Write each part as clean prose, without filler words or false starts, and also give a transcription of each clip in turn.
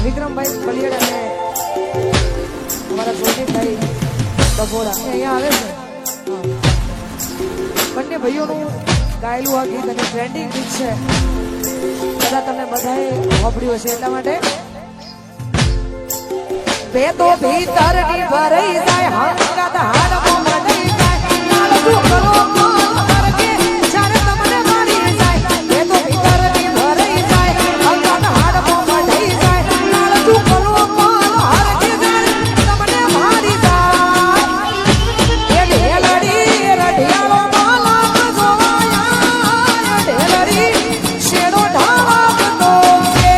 વિક્રમભાઈ બલિયડ અને અમારા ગોવિંદભાઈ ડભોરા અહીંયા આવે છે. બંને ભાઈઓનું ગાયેલું આ ગીત અને ટ્રેન્ડિંગ ગીત છે. કદાચ તમે બધાએ સાંભળ્યું હશે એટલા માટે બે તો ભીતરની ભરાઈ જાય હંગાત હાડમાં મળી જાય નાલતું કરો કે જ્યારે તમને મારી જાય બે તો ભીતરની ભરાઈ જાય હંગાત હાડમાં મળી જાય નાલતું કરો હર કે જાય તમને મારી જાય એ ઢેલડી રઢિયાળો માલા જોવાયા ઢેલડી શેડો ઢાળતો છે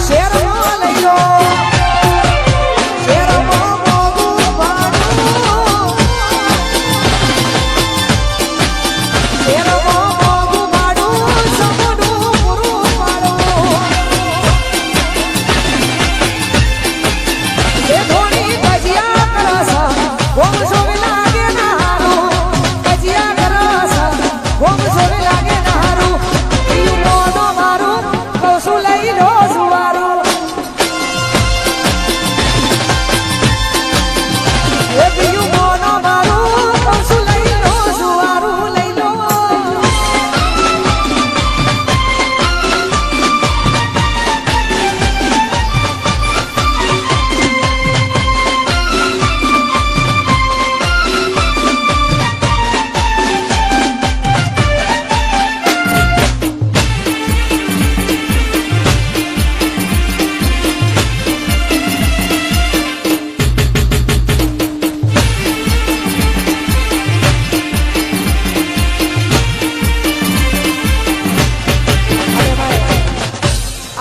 શેરમાં લઈ લો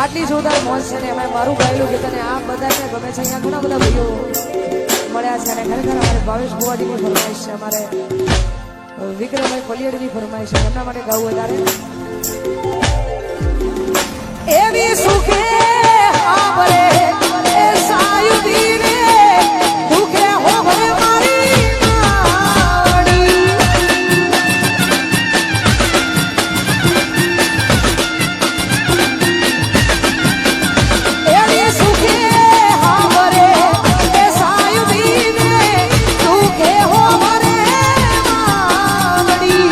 આટલી જોરદાર મોજ છે ને એમાં મારું ગાયેલું ગીત અને આ બધાને ગમે છે. અહીંયા ઘણા બધા ભાઈઓ મળ્યા છે અને ખરેખર અમારે ભાવેશ ભુવાજીની ફરમાઈશ છે, અમારે વિક્રમભાઈ પલિયડની ફરમાઈશ છે, એમના માટે ગાવું વધારે એવી સુખે આવરે એ સાયુધી રે દુખે હોવરે મારી માવડી એવી સુખે આવરે એ સાયુધી રે દુખે હોવરે માવડી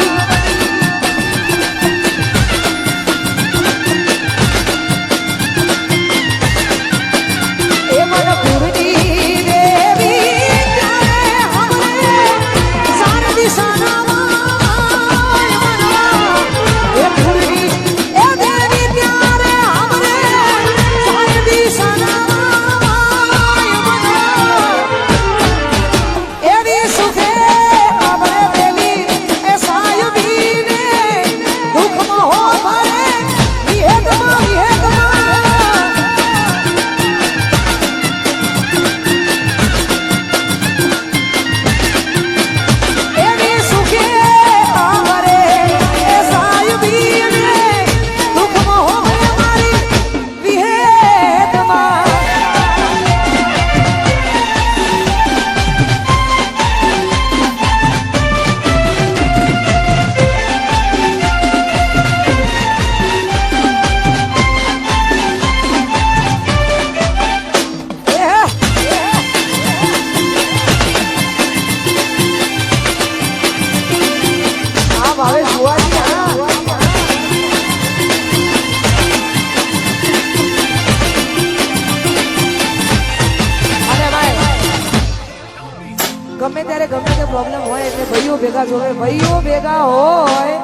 ગમે ત્યારે ગમે તે પ્રોબ્લેમ હોય એટલે ભાઈઓ ભેગા જોવે, ભાઈઓ ભેગા હોય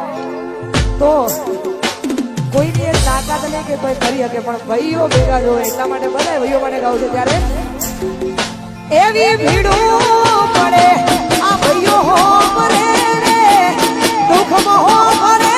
તો કોઈની એક તાકાત નહીં કે કોઈ કરી શકે, પણ ભાઈઓ ભેગા જોવે એટલા માટે બધા ભાઈઓ માટે ગાવ છે. ત્યારે એવી ભીડો પડે આ ભાઈઓ હો પડે રે દુઃખમાં હો પડે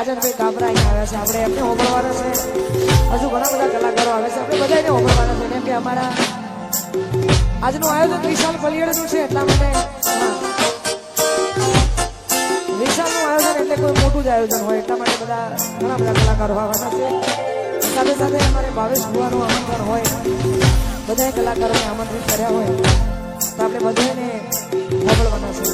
રાજનભાઈ કાબરા અહીંયા આવ્યા છે, આપણે એમને હોબળવાના છે. હજુ ઘણા બધા કલાકારો આવે છે, આપણે બધાને હોબળવાના છે કેમ કે અમારા આજનું આયોજન વિશાલ પલિયડનું છે એટલા માટે. વિશાલનું આયોજન એટલે કોઈ મોટું જ આયોજન હોય એટલા માટે બધા ઘણા બધા કલાકારો આવવાના છે. સાથે સાથે અમારે ભાવેશ ભુવાનું આમંત્રણ હોય, બધા કલાકારોને આમંત્રિત કર્યા હોય તો આપણે બધાને હોબળવાના છે.